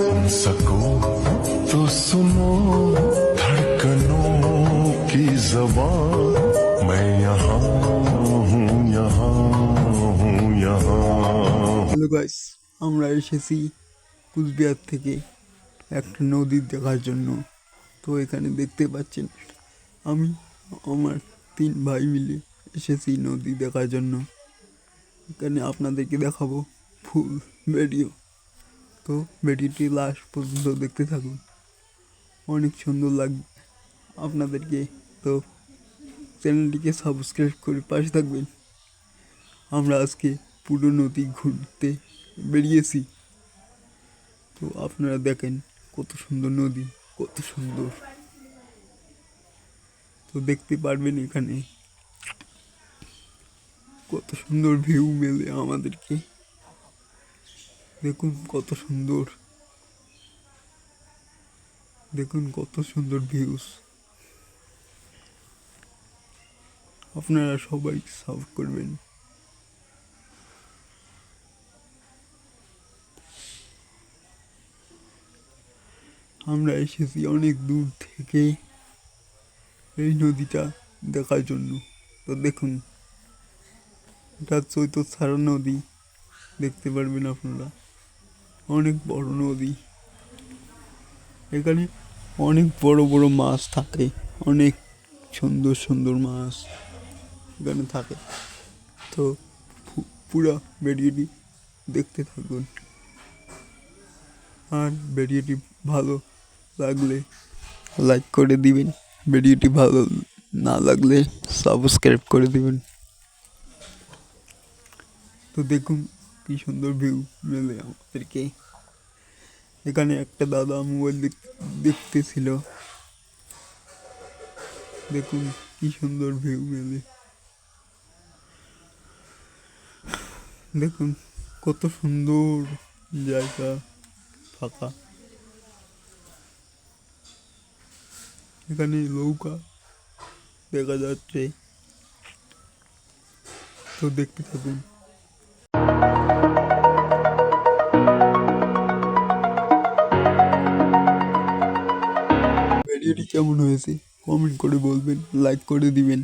सुन सको तो सुनो धड़कनों की जबान मैं यहाँ हूँ यहाँ हूँ यहाँ হ্যালো গাইস, আমরা এসেছি কুচবিহার থেকে একটা নদী দেখার জন্য। তো এখানে দেখতে পাচ্ছেন আমি আমার 3 ভাই মিলে এসেছি নদী দেখার জন্য। এখানে আপনাদেরকে দেখাবো ফুল ভিডিও। তো ভিডিওটি লাস্ট পর্যন্ত দেখতে থাকুন, অনেক সুন্দর লাগবে আপনাদেরকে। তো চ্যানেলটিকে সাবস্ক্রাইব করে পাশে থাকবেন। আমরা আজকে পুরো নদী ঘুরতে বেরিয়েছি। তো আপনারা দেখেন কত সুন্দর নদী, কত সুন্দর। তো দেখতে পারবেন এখানে কত সুন্দর ভিউ মেলে আমাদেরকে। দেখুন কত সুন্দর, দেখুন কত সুন্দর ভিউস। আপনারা সবাই সাপোর্ট করবেন। আমরা এসেছি অনেক দূর থেকে এই নদীটা দেখার জন্য। তো দেখুন, এটা চৈতছাড়া নদী, দেখতে পারবেন আপনারা। অনেক বড় নদী, এখানে অনেক বড় বড় মাছ থাকে, অনেক সুন্দর সুন্দর মাছ এখানে থাকে। তো পুরো ভিডিওটি দেখতে থাকুন, আর ভিডিওটি ভালো লাগলে লাইক করে দিবেন, ভিডিওটি ভালো না লাগলে সাবস্ক্রাইব করে দিবেন। তো দেখুন কি সুন্দর ভিউ মেলে আমাদেরকে। এখানে একটা দাদা মোবাইল দেখতেছিল। দেখুন কি সুন্দর ভিউ মেলে, দেখুন কত সুন্দর জায়গা, ফাঁকা। এখানে নৌকা দেখা যাচ্ছে। তো দেখতে থাকুন। ভিডিওটি কেমন হয়েছে কমেন্ট করে বলবেন, লাইক করে দিবেন।